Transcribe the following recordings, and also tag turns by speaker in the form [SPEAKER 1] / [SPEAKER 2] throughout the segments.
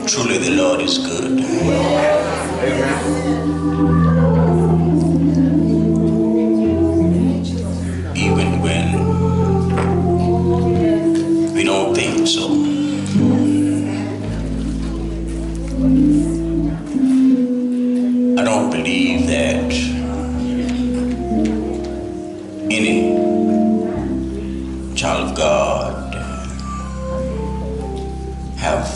[SPEAKER 1] Truly the Lord is good. Even when we don't think so. I don't believe that any child of God have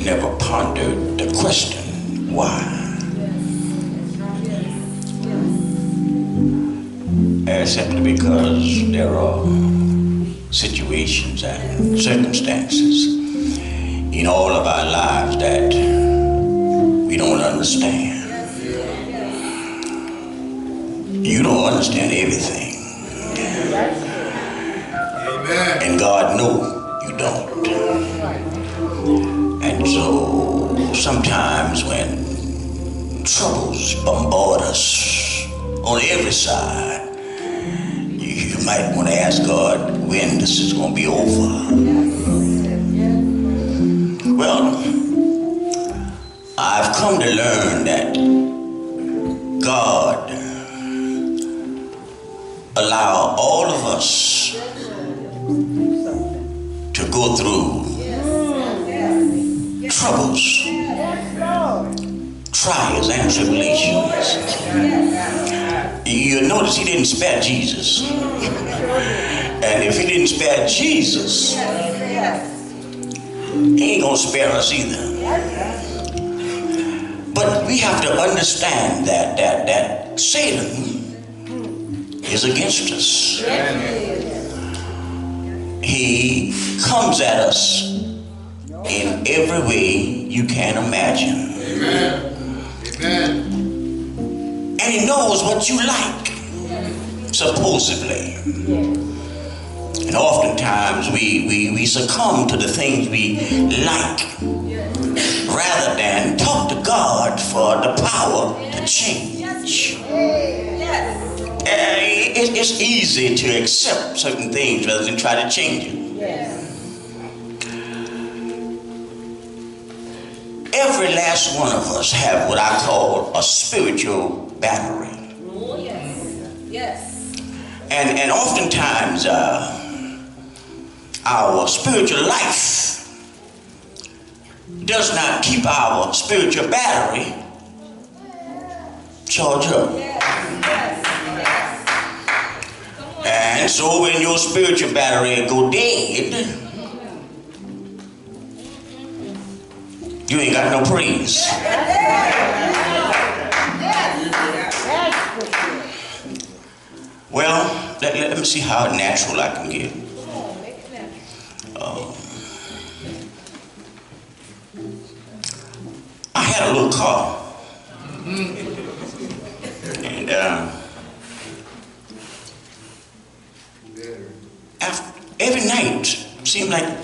[SPEAKER 1] never pondered the question, why? Simply because there are situations and circumstances in all of our lives that we don't understand. You don't understand everything. Amen. And God knows you don't. And so sometimes when troubles bombard us on every side, you might want to ask God when this is going to be over. Well, I've come to learn that God allow all of us to go through troubles, trials, and tribulations. You'll notice he didn't spare Jesus. And if he didn't spare Jesus, he ain't gonna spare us either. But we have to understand that Satan is against us. He comes at us in every way you can imagine. Amen. Amen. And he knows what you like, supposedly. And oftentimes we succumb to the things we like rather than talk to God for the power to change. It's easy to accept certain things rather than try to change it. Every last one of us have what I call a spiritual battery. Oh, yes. And oftentimes our spiritual life does not keep our spiritual battery charged up. And so when your spiritual battery go dead, you ain't got no praise. Well, let me see how natural I can get. I had a little car. And every night seemed like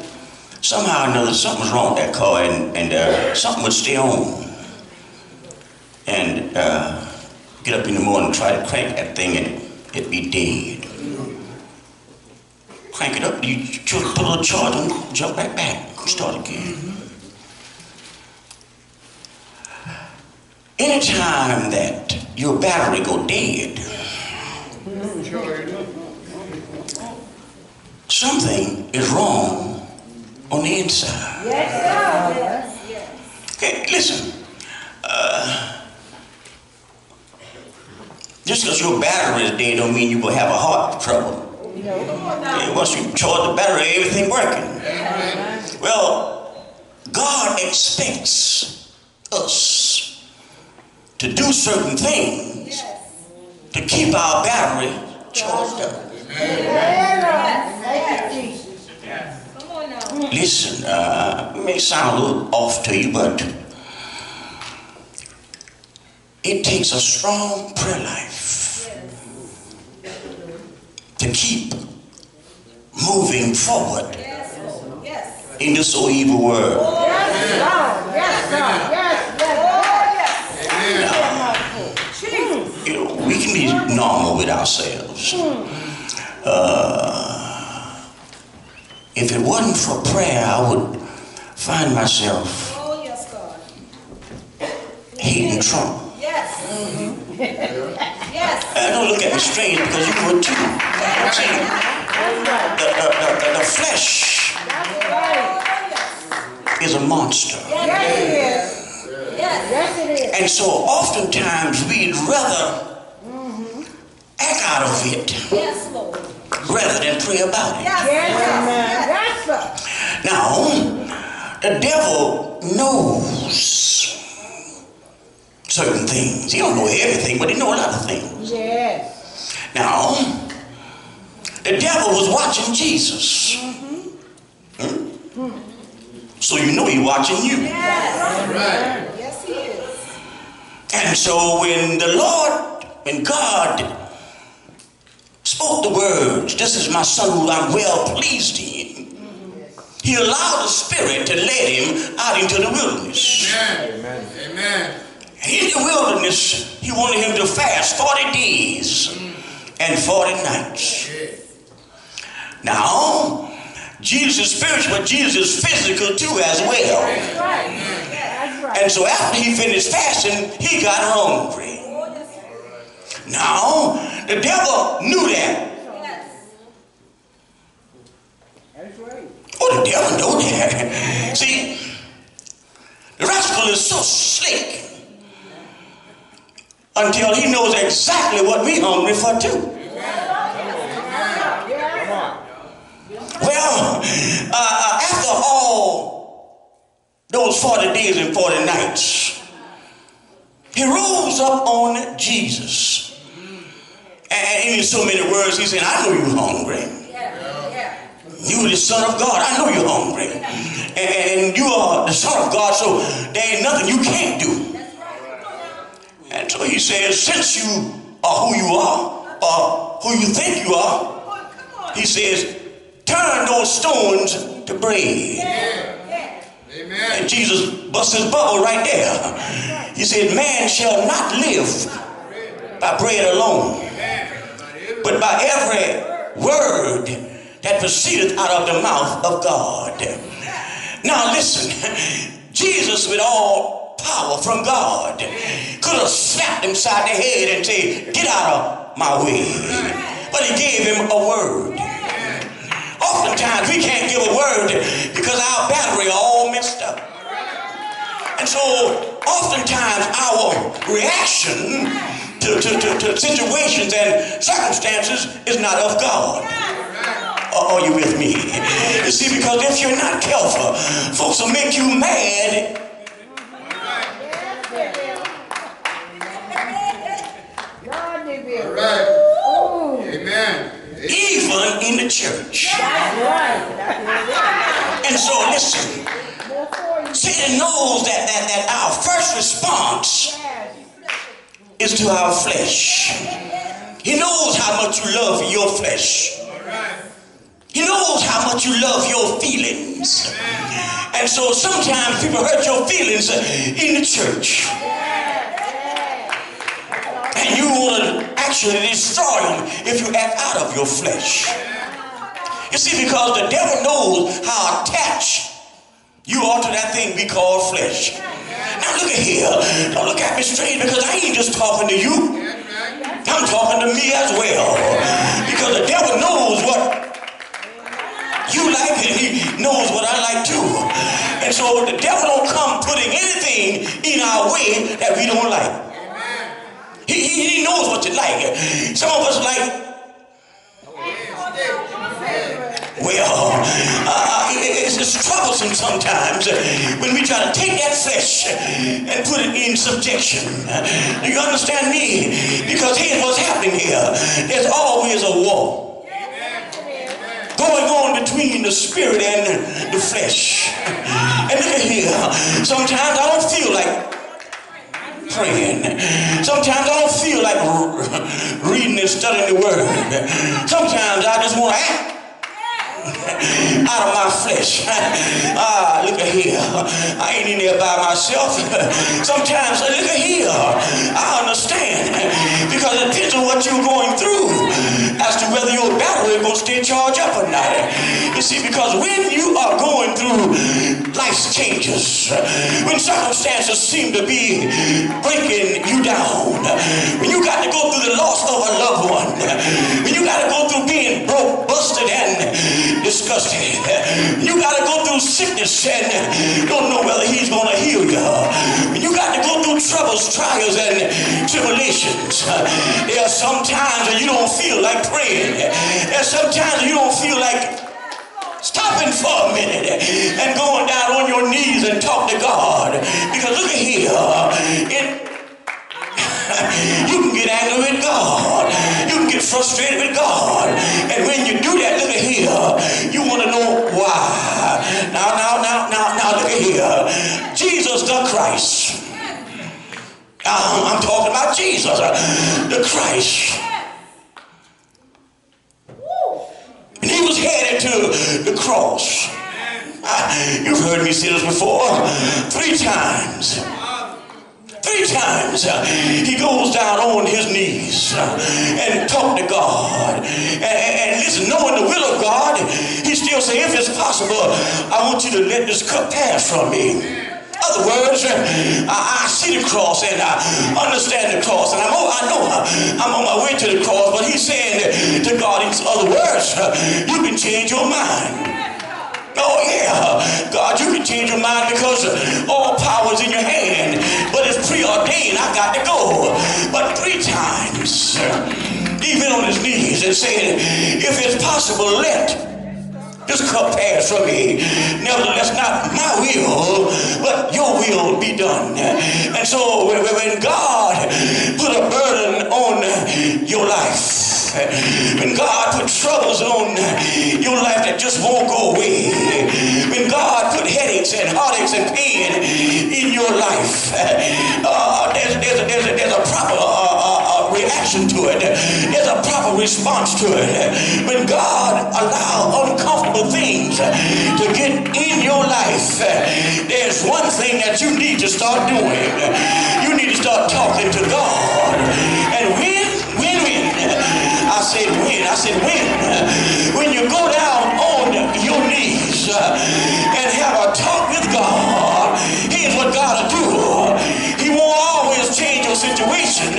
[SPEAKER 1] somehow or another something was wrong with that car, and something would stay on. And get up in the morning and try to crank that thing and it'd be dead. Crank it up, you put a little charge on it, jump right back, start again. Anytime that your battery go dead, something is wrong on the inside. Yes. Okay, listen. Just because your battery is dead don't mean you're going to have a heart trouble. Okay, once you charge the battery, everything working. Well, God expects us to do certain things to keep our battery charged up. Listen, it may sound a little off to you, but it takes a strong prayer life to keep moving forward in this so evil world. You know, we can be normal with ourselves. If it wasn't for prayer, I would find myself hating Trump. Don't look at me strange because you would too. See, the flesh is a monster. And so oftentimes we'd rather act out of it rather than pray about it. Now, the devil knows certain things. He don't know everything, but he knows a lot of things. Now, the devil was watching Jesus. So you know he's watching you.
[SPEAKER 2] Yes, he is.
[SPEAKER 1] And so when God spoke the words, "This is my son who I'm well pleased in," he allowed the Spirit to lead him out into the wilderness.
[SPEAKER 3] Amen. Amen.
[SPEAKER 1] In the wilderness, he wanted him to fast 40 days and 40 nights. Now, Jesus is spiritual, but Jesus is physical too as well.
[SPEAKER 2] That's right.
[SPEAKER 1] And so after he finished fasting, he got hungry. Now, the devil knew that.
[SPEAKER 2] That's right.
[SPEAKER 1] Oh, the devil knew that. See, the rascal is so slick until he knows exactly what we're hungry for too. Well, after all those 40 days and 40 nights, he rose up on Jesus. And in so many words, he said, "I know you're hungry. You are the Son of God. I know you're hungry. And you are the Son of God, so there ain't nothing you can't do." And so he says, "Since you are who you are, or who you think you are," he says, "turn those stones to bread."
[SPEAKER 3] Amen.
[SPEAKER 1] And Jesus busts his bubble right there. He said, "Man shall not live by bread alone, but by every word that proceedeth out of the mouth of God." Now listen, Jesus with all power from God could have slapped him side the head and said, "Get out of my way." But he gave him a word. Oftentimes we can't give a word because our battery are all messed up. And so oftentimes our reaction to situations and circumstances is not of God. Are you with me? You see, because if you're not careful, folks will make you mad.
[SPEAKER 3] All right. Amen.
[SPEAKER 1] Even in the church. And so listen, Satan knows that our first response is to our flesh. He knows how much you love your flesh. He knows how much you love your feelings. And so sometimes people hurt your feelings in the church. And you want to actually destroy them if you act out of your flesh. You see, because the devil knows how attached you are to that thing we call flesh. Now look at here. Don't look at me strange, because I ain't just talking to you. I'm talking to me as well. Because the devil knows what you like and he knows what I like too. And so the devil don't come putting anything in our way that we don't like. He knows what you like. Some of us like, well, it's troublesome sometimes when we try to take that flesh and put it in subjection. Do you understand me? Because here's what's happening here. There's always a war going on between the spirit and the flesh. And look at here. Sometimes I don't feel like praying. Sometimes I don't feel like reading and studying the word. Sometimes I just want to act. out of my flesh. Look at here. I ain't in there by myself. Sometimes, look at here. I understand. Because it depends on what you're going through as to whether your battery is going to stay charged up or not. You see, because when you are going through life's changes, when circumstances seem to be breaking you down, when you got to go through the loss of a loved one, when you got to go through being broke, busted, and disgusted, you got to go through sickness and don't know whether he's going to heal you, when you got to go through troubles, trials, and tribulations, there are some times that you don't feel like praying. There are some times you don't feel like stopping for a minute and going down on your knees and talk to God. Because look at here, you can get angry with God. You can get frustrated with God. And when you do that, look at here, you want to know why. Now, look at here. Jesus the Christ. I'm talking about Jesus, the Christ. And he was headed to the cross. You've heard me say this before. 3 times. 3 times he goes down on his knees and talk to God. And listen, knowing the will of God, he still say, if it's possible, I want you to let this cup pass from me. In other words, I see the cross and I understand the cross, and I know I'm on my way to the cross, but he's saying to God, in other words, you can change your mind. Oh yeah, God, you can change your mind because all power is in your hand, but it's preordained. I got to go. But 3 times, even on his knees and saying, if it's possible, let this cup pass from me. Nevertheless, not my will, but your will be done. And so when God put a burden on your life, when God put troubles on your life that just won't go away, when God put headaches and heartaches and pain in your life, there's a proper reaction to it. There's a proper response to it. When God allows uncomfortable things to get in your life, there's one thing that you need to start doing. You need to start talking to God. And when I said when you go down on your knees and have a talk with God, here's what God will do. He won't always change your situation.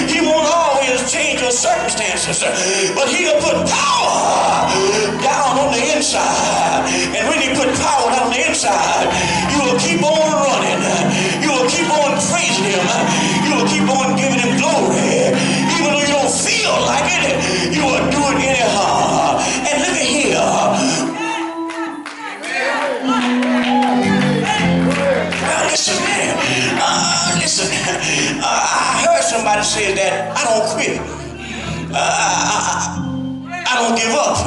[SPEAKER 1] He won't always change your circumstances, but he'll put power down on the inside. And when he put power down on the inside, you will keep on running. You will keep on praising him. You will keep on giving him glory. Even though you don't feel like it, you will do it anyhow. And look at here. Now listen, I heard somebody say that I don't quit. I don't give up.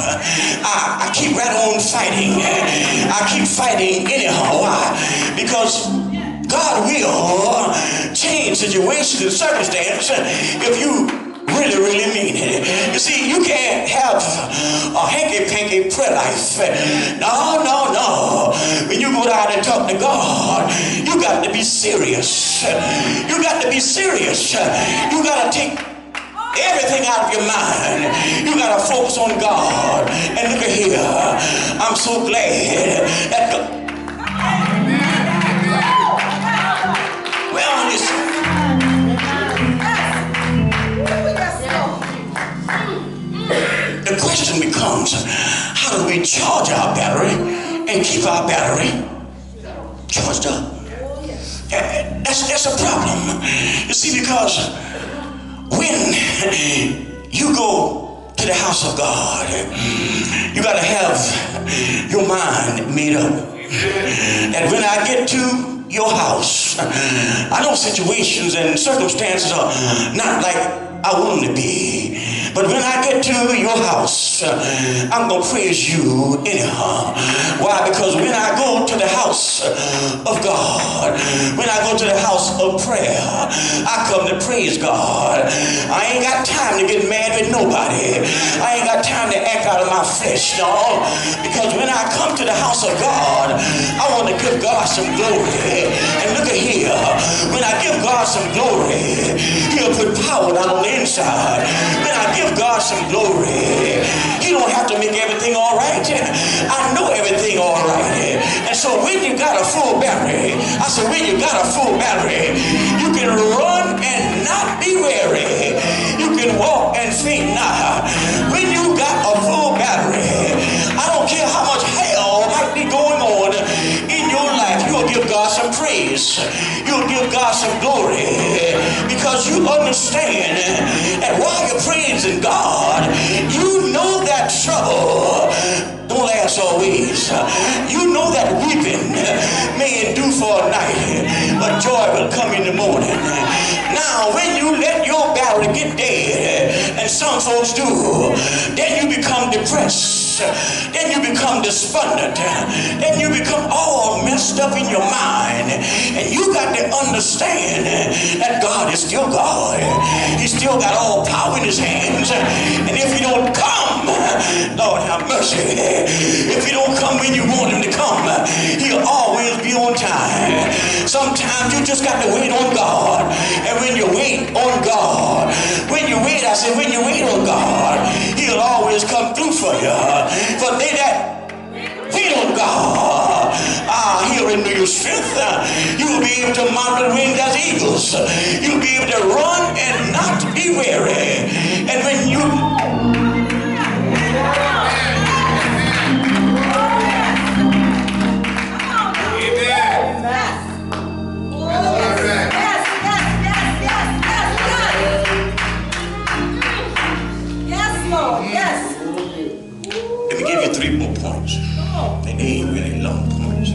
[SPEAKER 1] I keep right on fighting. I keep fighting anyhow. Why? Because God will change situations and circumstances if you really mean it. You see, you can't have a hanky-panky prayer life. No. When you go down and talk to God, you got to be serious. You got to be serious. You got to take everything out of your mind. You got to focus on God. And look at here. I'm so glad that God. Well, listen. The question becomes, how do we charge our battery and keep our battery charged up? That's a problem. You see, because when you go to the house of God, you got to have your mind made up. And when I get to your house, I know situations and circumstances are not like I want them to be. But when I get to your house, I'm going to praise you anyhow. Why? Because when I go to the house of God, when I go to the house of prayer, I come to praise God. I ain't got time to get mad with nobody. I ain't got time to act out of my flesh, no. Because when I come to the house of God, I want to give God some glory. And look at here, when I give God some glory, he'll put power down on the inside. When I give God some glory, he don't have to make everything all right. I know everything all right. And so when you got a full battery, I said, when you got a full battery, you can run and not be weary. You can walk and faint not. When you got a full battery, I don't care how much hell might be going on in your life, you'll give God some praise. You'll give God some glory, because you understand that while you're praising God, you know that trouble don't last always. You know that weeping may endure for a night, but joy will come in the morning. Now, when you let your battery get dead, and some folks do, then you become depressed. Then you become despondent. Then you become all messed up in your mind. And you got to understand that God is still God. He's still got all power in his hands. And if he don't come, Lord have mercy, if he don't come when you want him to come, he'll always be on time. Sometimes you just got to wait on God. And when you wait on God, when you wait on God, he'll always come through for you. For they that wait on God, he'll renew your strength. You'll be able to mount the wings as eagles. You'll be able to run and not be weary. And when you... Let me give you 3 more points. And they ain't really long points.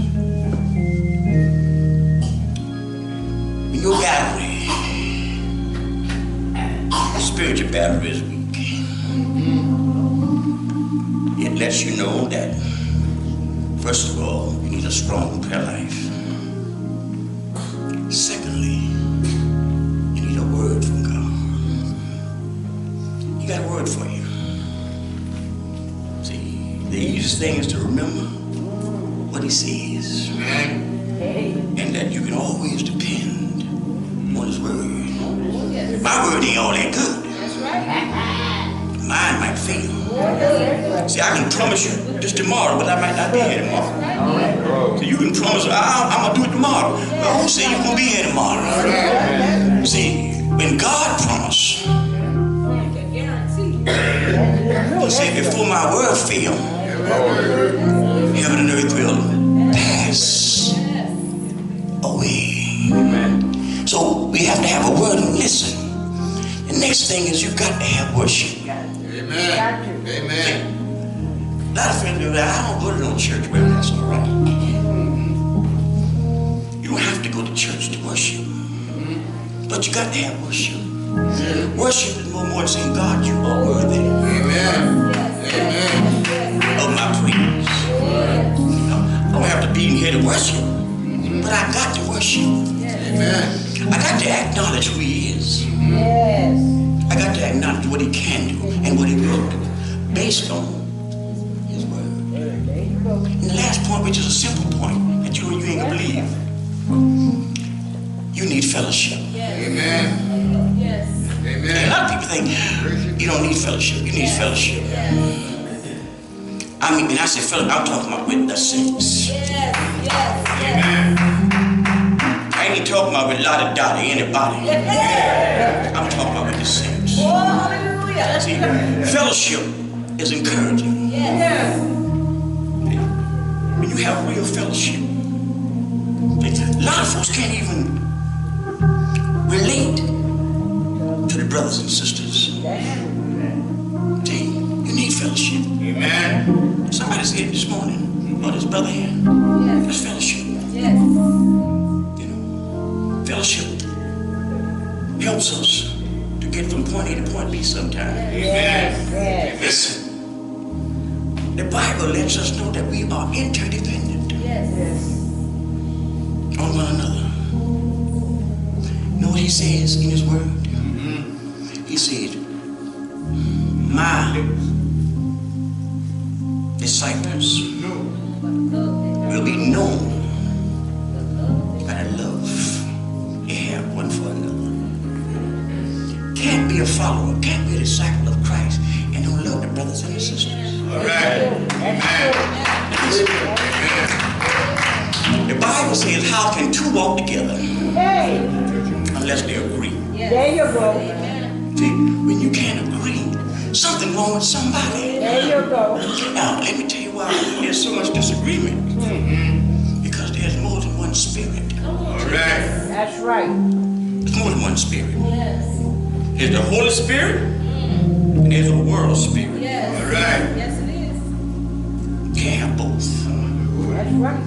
[SPEAKER 1] When your battery, spiritual battery is weak, it lets you know that, first of all, you need a strong prayer life. Secondly, you need a word from God. He got a word for you. The easiest thing is to remember what he says. And that you can always depend on his word. My word ain't all that good. Mine might fail. See, I can promise you this tomorrow, but I might not be here tomorrow. So you can promise, I'm going to do it tomorrow. But I won't say you're going to be here tomorrow. See, when God promised, he said, before my word fail, heaven and earth will pass away. Amen. So we have to have a word and listen. The next thing is you've got to have worship. Amen. Amen. A lot of friends do that. I don't go to no church. Well, that's all right. You don't have to go to church to worship. But you got to have worship. Worship is no more than saying, God, you are worthy. Amen. Amen. Of my praise. I don't have to be in here to worship, but I got to worship. Amen. I got to acknowledge who he is. Yes. I got to acknowledge what he can do and what he will do based on his word. And the last point, which is a simple point that you ain't gonna believe, you need fellowship. Yes. Amen. Yes. Amen. And a lot of people think you don't need fellowship. You need fellowship. Yes. I mean, when I say fellowship, I'm talking about with the saints. Yes. Yes. Amen. I ain't talking about with la-da-da, anybody. Yes. I'm talking about with the saints. Oh, hallelujah. See, fellowship is encouraging. Yes. When you have real fellowship, a lot of folks can't even relate to the brothers and sisters. See, you need fellowship. Amen. Somebody said this morning, oh, this brother here, that's fellowship. Yes. You know, fellowship helps us to get from point A to point B sometimes. Amen. Yes. Listen, the Bible lets us know that we are interdependent. Yes. on one another. You know what he says in his word? He said, my disciples will be known by the love they have one for another. Can't be a follower, can't be a disciple of Christ and don't love the brothers and the sisters.
[SPEAKER 3] All right.
[SPEAKER 1] The Bible says, how can two walk together
[SPEAKER 2] Hey,
[SPEAKER 1] unless they agree?
[SPEAKER 2] there you go.
[SPEAKER 1] See, when you can't agree, something wrong with somebody.
[SPEAKER 2] There you go.
[SPEAKER 1] Now, let me tell you why there's so much disagreement. Because there's more than one spirit.
[SPEAKER 3] All right.
[SPEAKER 2] That's right.
[SPEAKER 1] There's more than one spirit. There's the Holy Spirit, and there's the world spirit.
[SPEAKER 3] All right.
[SPEAKER 1] You can't have both.
[SPEAKER 2] That's right.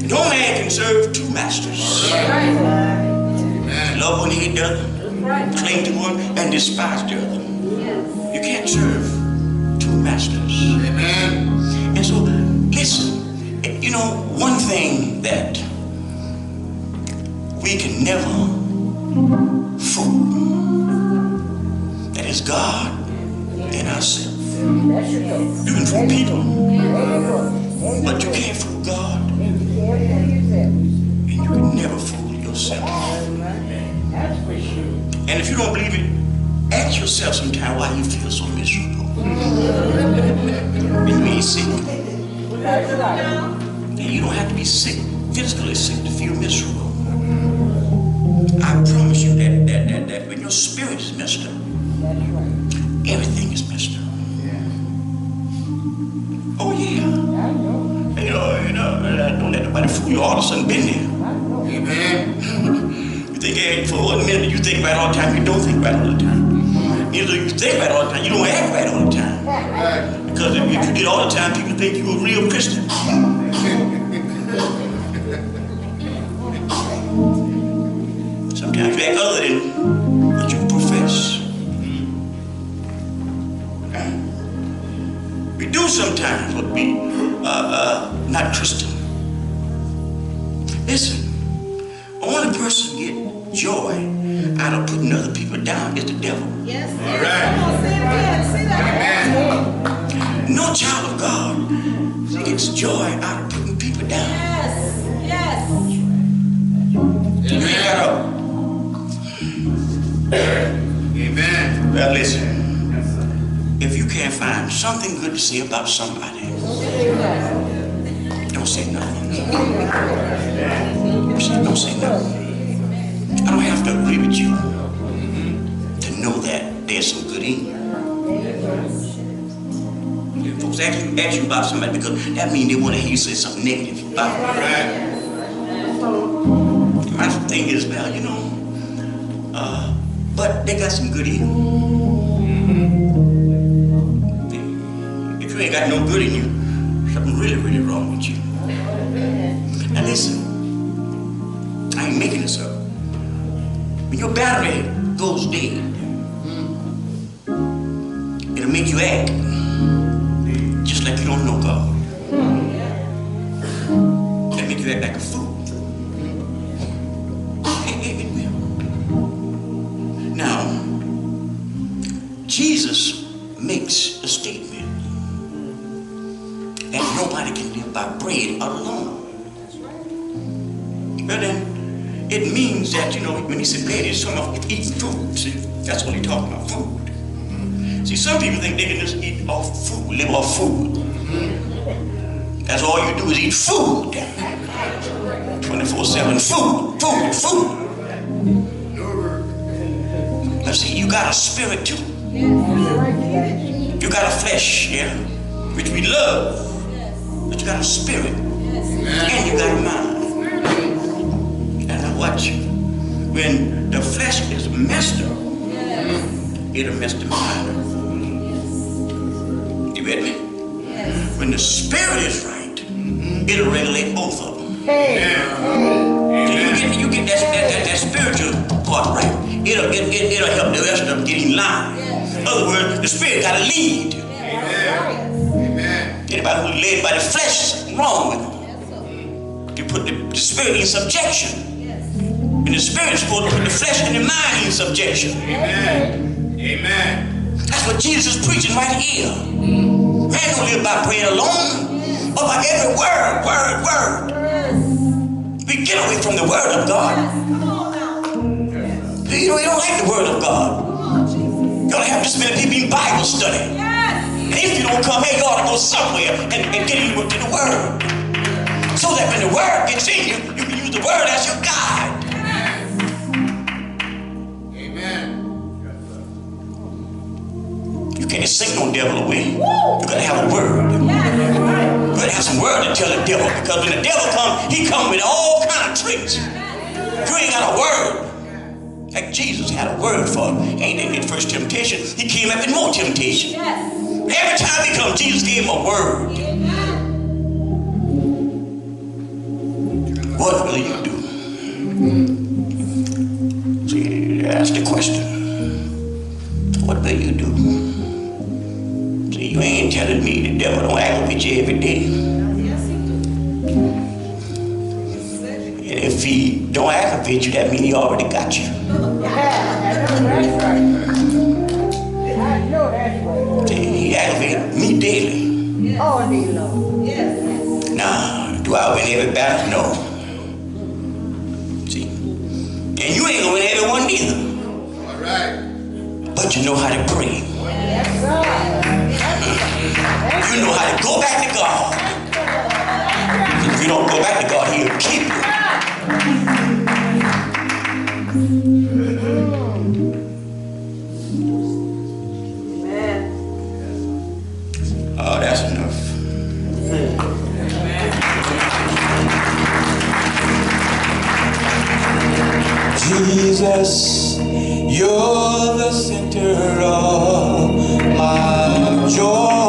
[SPEAKER 1] No man can serve two masters.
[SPEAKER 3] Amen.
[SPEAKER 1] Love one, hate the other. Cling to one and despise the other. You can't serve two masters.
[SPEAKER 3] Amen.
[SPEAKER 1] And so, listen, you know, one thing that we can never fool, that is God and ourselves.
[SPEAKER 2] There you go.
[SPEAKER 1] You can fool people,
[SPEAKER 2] There you go.
[SPEAKER 1] but you can't fool God,
[SPEAKER 2] And you can't fool yourself.
[SPEAKER 1] and you can never fool yourself.
[SPEAKER 2] That's for sure.
[SPEAKER 1] And if you don't believe it, ask yourself sometime why you feel so miserable. It means sick.
[SPEAKER 2] That's right.
[SPEAKER 1] And you don't have to be sick, physically sick, to feel miserable. I promise you that when your spirit is messed up,
[SPEAKER 2] That's right.
[SPEAKER 1] everything is messed up. Oh yeah.
[SPEAKER 2] I know.
[SPEAKER 1] You know, don't let nobody fool you. All of a sudden been there.
[SPEAKER 2] I know.
[SPEAKER 3] Amen.
[SPEAKER 1] You think, hey, for 1 minute you think right all the time, you don't think right all the time. Neither you think right all the time, you don't act right all the time.
[SPEAKER 3] All right.
[SPEAKER 1] Because if you did all the time, people think you're a real Christian. Sometimes you act other than what you profess. We do sometimes what we not Christian. Listen, only person get joy out of putting other people down is the devil.
[SPEAKER 3] All right. Amen.
[SPEAKER 1] No child of God gets joy out of putting people down. You ain't gotta.
[SPEAKER 3] Amen.
[SPEAKER 1] Well, listen. If you can't find something good to say about somebody, don't say nothing. Don't say nothing. I don't have to agree with you to know that there's some good in you. If folks ask you about somebody, because that means they want to hear you say something negative about them.
[SPEAKER 3] All right.
[SPEAKER 1] My thing is, well, you know, but they got some good in them. If you ain't got no good in you, something really, really wrong with you. Now listen, I ain't making this up. When your battery goes dead, it'll make you act just like you don't know God. It'll make you act like a fool. It will. Now, Jesus makes a statement that nobody can live by bread alone. Well then, it means that, you know, when he said bread, it's talking about eating food. See, that's what he's talking about, food. See, some people think they can just eat off food, live off food. That's all you do is eat food. 24/7 food. But see, you got a spirit too. You got a flesh, yeah, which we love. But you got a spirit. And you got a mind. And now watch. When the flesh is messed up, it'll mess the mind up. You with me? When the spirit is right, it'll regulate both of them. You get that spiritual part right. It'll help the rest of them get in line. In other words, the spirit got to lead.
[SPEAKER 3] Amen.
[SPEAKER 1] Anybody who's led by the flesh, something wrong with them. to put the spirit in subjection. And the spirit's supposed to put the flesh and the mind in subjection.
[SPEAKER 3] Amen. Amen.
[SPEAKER 1] That's what Jesus is preaching right here. Man don't live by bread alone, but by every word. We get away from the word of God. You don't like the word of God. You don't have this many people in Bible study. And if you don't come here, you ought to go somewhere and get into the word. So that when the word gets in you, you can use the word as your guide.
[SPEAKER 3] Amen.
[SPEAKER 1] You can't sing no devil away. You gotta have a word. You gotta have some word to tell the devil, because when the devil comes, he comes with all kind of tricks. You ain't got a word. Like Jesus had a word for him. Ain't in his first temptation, he came up with more temptation. Every time he comes, Jesus gave him a word. What will you do? See, ask the question. What will you do? See, you ain't telling me the devil don't aggravate you every day. And if he don't aggravate you, that means he already got you.
[SPEAKER 2] That's right. I know that's right.
[SPEAKER 1] See, he aggravates me daily.
[SPEAKER 2] All day long.
[SPEAKER 1] Now, do I win every battle? No. See? And you ain't gonna win every one neither.
[SPEAKER 3] All right.
[SPEAKER 1] But you know how to pray.
[SPEAKER 2] That's right.
[SPEAKER 1] You know how to go back to God. If you don't go back to God, he'll keep you. Oh, that's enough. Jesus, you're the center of my joy.